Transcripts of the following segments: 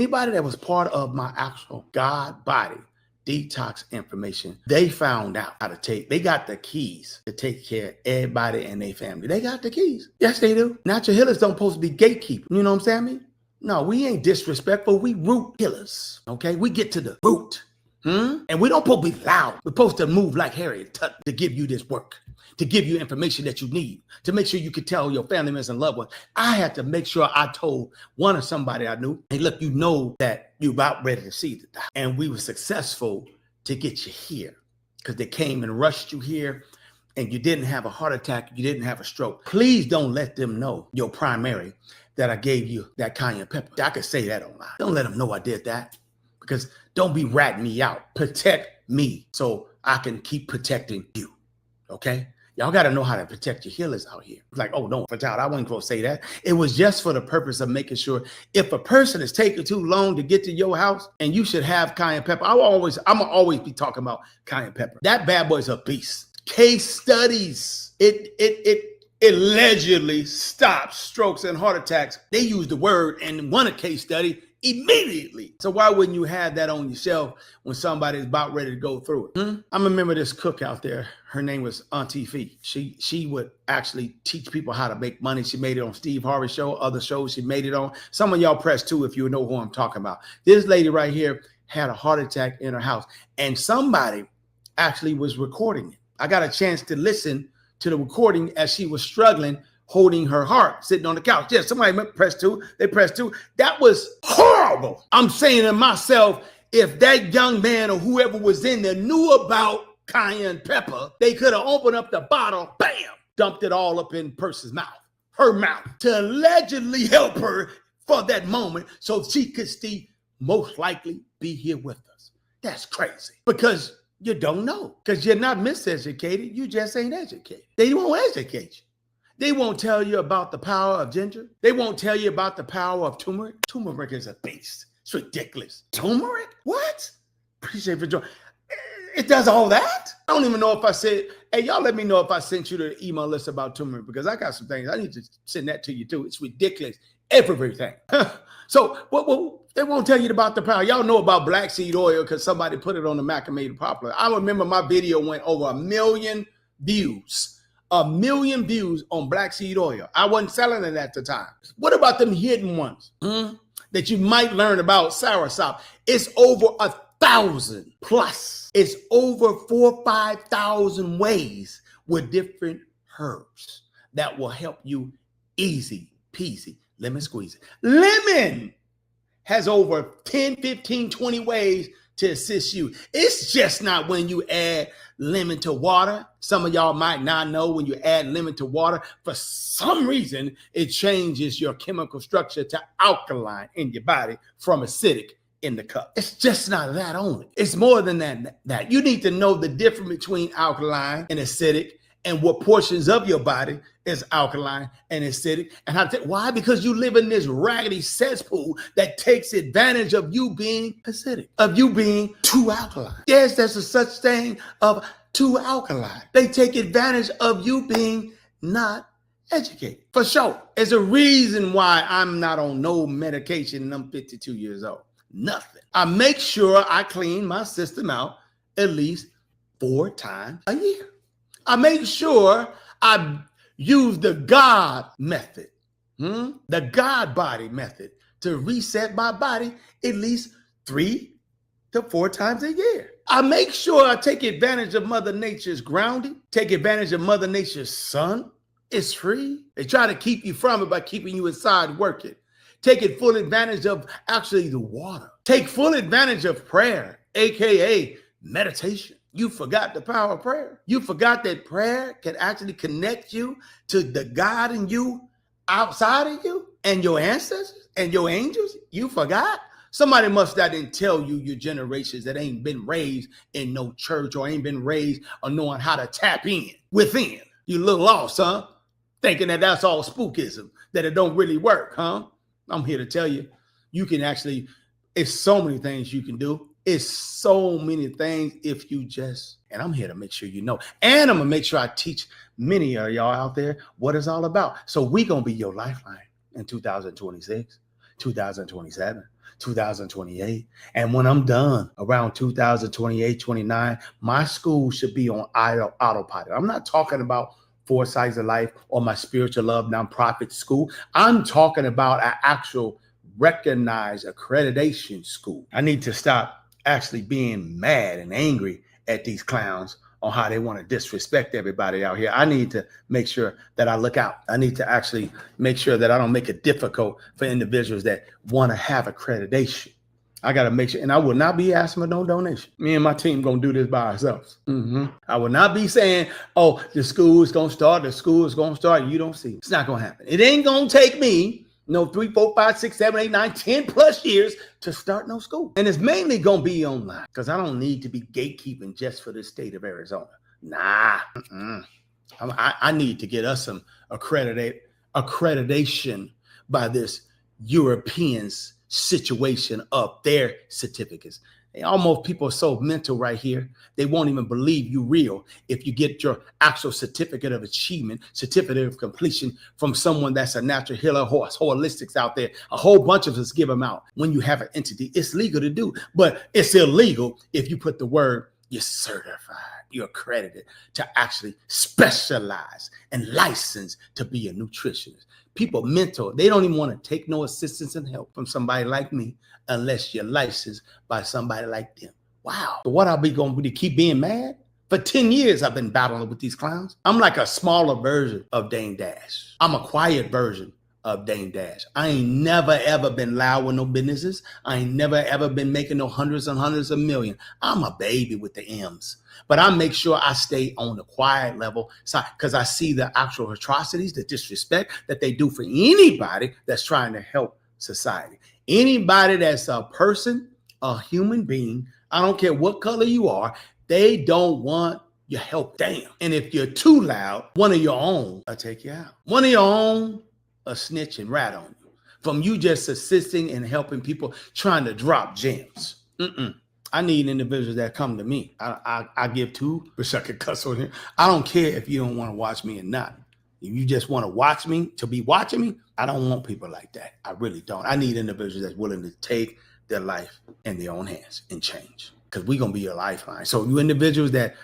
anybody that was part of my actual God body detox information, they found out how to they got the keys to take care of everybody and their family. They got the keys. Yes, they do. Natural healers don't supposed to be gatekeepers. You know what I'm saying? I mean? No, we ain't disrespectful. We root healers. Okay, we get to the root. And we don't supposed to be loud. We're supposed to move like Harriet Tubman to give you this work, to give you information that you need, to make sure you can tell your family members and loved ones. I had to make sure I told one of somebody I knew, hey, look, you know that you're about ready to see the doctor. And we were successful to get you here because they came and rushed you here and you didn't have a heart attack, you didn't have a stroke. Please don't let them know, your primary, that I gave you that cayenne pepper. I could say that online. Don't let them know I did that, because don't be ratting me out. Protect me so I can keep protecting you, okay? Y'all got to know how to protect your healers out here. It's like, oh, no, I wasn't going to say that. It was just for the purpose of making sure if a person is taking too long to get to your house and you should have cayenne pepper, I'm going to always be talking about cayenne pepper. That bad boy is a beast. Case studies. It allegedly stops strokes and heart attacks. They use the word and won a case study immediately. So why wouldn't you have that on your shelf when somebody's about ready to go through it? I remember this cook out there. Her name was Auntie Fee. She would actually teach people how to make money. She made it on Steve Harvey's show, other shows she made it on. Some of y'all press too if you know who I'm talking about. This lady right here had a heart attack in her house, and somebody actually was recording it. I got a chance to listen to the recording as she was struggling, holding her heart, sitting on the couch. Yeah, somebody pressed two. They pressed two. That was horrible. I'm saying to myself, if that young man or whoever was in there knew about cayenne pepper, they could have opened up the bottle, bam, dumped it all up in person's mouth, her mouth, to allegedly help her for that moment so she could still most likely be here with us. That's crazy, because you don't know, because you're not miseducated. You just ain't educated. They won't educate you. They won't tell you about the power of ginger. They won't tell you about the power of turmeric. Turmeric is a beast. It's ridiculous. Turmeric? What? Appreciate it for joining. It does all that? I don't even know if I said, hey, y'all let me know if I sent you the email list about turmeric, because I got some things. I need to send that to you too. It's ridiculous. Everything. So they won't tell you about the power. Y'all know about black seed oil because somebody put it on the Mac and made it popular. I remember my video went over 1 million views. 1 million views on black seed oil. I wasn't selling it at the time. What about them hidden ones that you might learn about soursop? It's over 1,000 plus. It's over 4,000 or 5,000 ways with different herbs that will help you easy peasy lemon squeeze. Lemon has over 10, 15, 20 ways to assist you. It's just not when you add lemon to water. Some of y'all might not know when you add lemon to water, for some reason, it changes your chemical structure to alkaline in your body from acidic in the cup. It's just not that only. It's more than that. You need to know the difference between alkaline and acidic, and what portions of your body is alkaline and acidic, and how to why? Because you live in this raggedy cesspool that takes advantage of you being acidic, of you being too alkaline. Yes, there's a such thing of too alkaline. They take advantage of you being not educated. For sure. There's a reason why I'm not on no medication and I'm 52 years old. Nothing. I make sure I clean my system out at least 4 times a year. I make sure I use the God method, the God body method, to reset my body at least 3 to 4 times a year. I make sure I take advantage of Mother Nature's grounding, take advantage of Mother Nature's sun. It's free. They try to keep you from it by keeping you inside working. Take full advantage of actually the water. Take full advantage of prayer, AKA meditation. You forgot the power of prayer. You forgot that prayer can actually connect you to the God in you outside of you and your ancestors and your angels. You forgot. Somebody must that didn't tell you, your generations that ain't been raised in no church or ain't been raised or knowing how to tap in within. You a little lost, huh? Thinking that that's all spookism, that it don't really work, huh? I'm here to tell you, you can actually, it's so many things you can do. It's so many things if you just, and I'm here to make sure you know. And I'm going to make sure I teach many of y'all out there what it's all about. So we're going to be your lifeline in 2026, 2027, 2028. And when I'm done around 2028, 29, my school should be on autopilot. I'm not talking about Four Sides of Life or my Spiritual Love nonprofit school. I'm talking about an actual recognized accreditation school. I need to stop actually being mad and angry at these clowns on how they want to disrespect everybody out here. I need to make sure that I look out. I need to actually make sure that I don't make it difficult for individuals that want to have accreditation. I got to make sure, and I will not be asking for no donation. Me and my team going to do this by ourselves. I will not be saying, oh, the school is going to start, you don't see it. It's not going to happen. It ain't going to take me 3, 4, 5, 6, 7, 8, 9, 10 plus years to start no school. And it's mainly going to be online because I don't need to be gatekeeping just for the state of Arizona. Nah. I need to get us some accreditation by this Europeans situation of their certificates. Almost people are so mental right here, they won't even believe you real if you get your actual certificate of achievement, certificate of completion from someone that's a natural healer, holistics out there. A whole bunch of us give them out. When you have an entity, it's legal to do, but it's illegal if you put the word you're certified, you're accredited to actually specialize and license to be a nutritionist. People mental, they don't even want to take no assistance and help from somebody like me unless you're licensed by somebody like them. Wow. So what I'll be going to do to keep being mad? For 10 years, I've been battling with these clowns. I'm like a smaller version of Dame Dash. I'm a quiet version of Dame Dash. I ain't never, ever been loud with no businesses. I ain't never, ever been making no hundreds and hundreds of million. I'm a baby with the M's. But I make sure I stay on the quiet level because I see the actual atrocities, the disrespect that they do for anybody that's trying to help society. Anybody that's a person, a human being, I don't care what color you are, they don't want your help. Damn. And if you're too loud, one of your own will take you out. One of your own will snitch and rat on you from you just assisting and helping people trying to drop gems. I need individuals that come to me. I give two, wish I could cuss on here. I don't care if you don't want to watch me or not. If you just want to watch me to be watching me, I don't want people like that. I really don't. I need individuals that's willing to take their life in their own hands and change, because we're going to be your lifeline. So you individuals that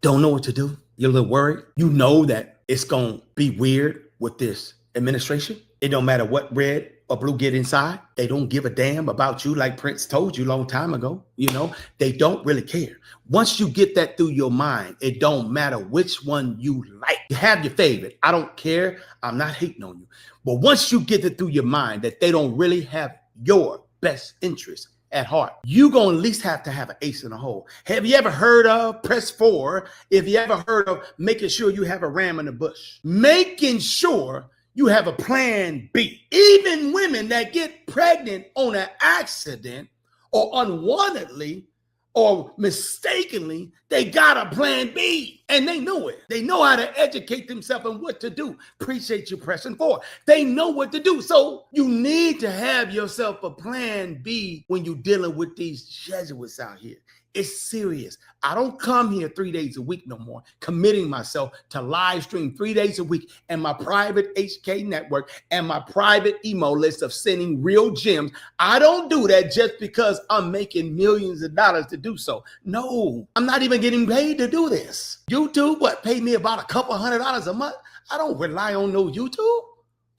don't know what to do, you're a little worried. You know that it's going to be weird with this administration. It don't matter what red or blue get inside. They don't give a damn about you, like Prince told you a long time ago. You know, they don't really care. Once you get that through your mind, it don't matter which one you like. You have your favorite. I don't care. I'm not hating on you. But once you get it through your mind that they don't really have your best interest at heart, you're going to at least have to have an ace in the hole. Have you ever heard of press 4? If you ever heard of making sure you have a ram in the bush, making sure you have a plan B. Even women that get pregnant on an accident or unwantedly or mistakenly, they got a plan B and they know it. They know how to educate themselves and what to do. Appreciate you pressing forward. They know what to do. So you need to have yourself a plan B when you're dealing with these Jesuits out here. It's serious. I don't come here 3 days a week no more, committing myself to live stream 3 days a week and my private HK network and my private email list of sending real gems. I don't do that just because I'm making millions of dollars to do so. No, I'm not even getting paid to do this. YouTube, paid me about a couple $100 a month. I don't rely on no YouTube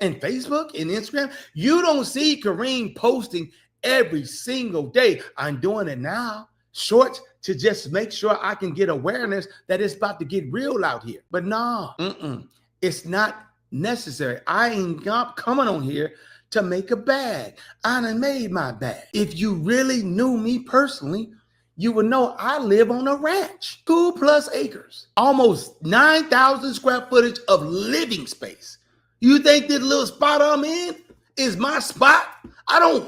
and Facebook and Instagram. You don't see Kareem posting every single day. I'm doing it now. Short to just make sure I can get awareness that it's about to get real out here. But no, it's not necessary. I ain't coming on here to make a bag. I done made my bag. If you really knew me personally, you would know I live on a ranch, 2+ acres, almost 9,000 square footage of living space. You think this little spot I'm in is my spot? I'm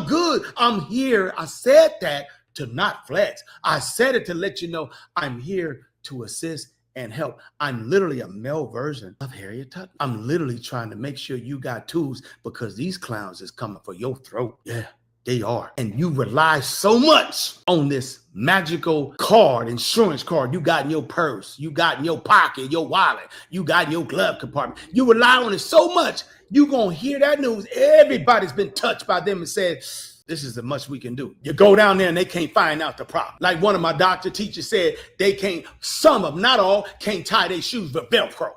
good. I'm here. I said that to not flex. I said it to let you know I'm here to assist and help. I'm literally a male version of Harriet Tubman. I'm literally trying to make sure you got tools because these clowns is coming for your throat. Yeah, They are. And you rely so much on this magical card, insurance card you got in your purse, you got in your pocket, your wallet, you got in your glove compartment. You rely on it so much, you're going to hear that news. Everybody's been touched by them and said, this is as much we can do. You go down there and they can't find out the problem. Like one of my doctor teachers said, they can't, some of them, not all, can't tie their shoes with Velcro.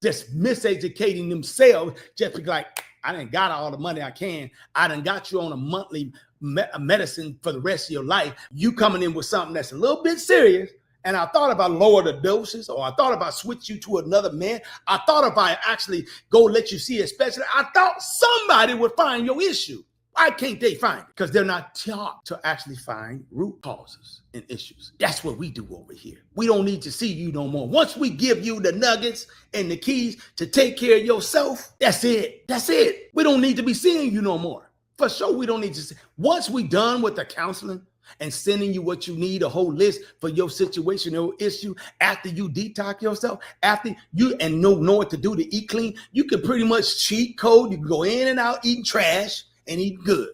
Just miseducating themselves just because like, I done got all the money I can. I done got you on a monthly medicine for the rest of your life. You coming in with something that's a little bit serious. And I thought about lower the doses, or I thought about switch you to another man. I thought if I actually go let you see a specialist, I thought somebody would find your issue. Why can't they find it? Because they're not taught to actually find root causes and issues. That's what we do over here. We don't need to see you no more. Once we give you the nuggets and the keys to take care of yourself, that's it. That's it. We don't need to be seeing you no more. For sure, we don't need to see. Once we done with the counseling and sending you what you need, a whole list for your situation, your issue, after you detox yourself, after you and know what to do to eat clean, you can pretty much cheat code. You can go in and out eating trash and eat good.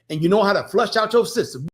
And you know how to flush out your system.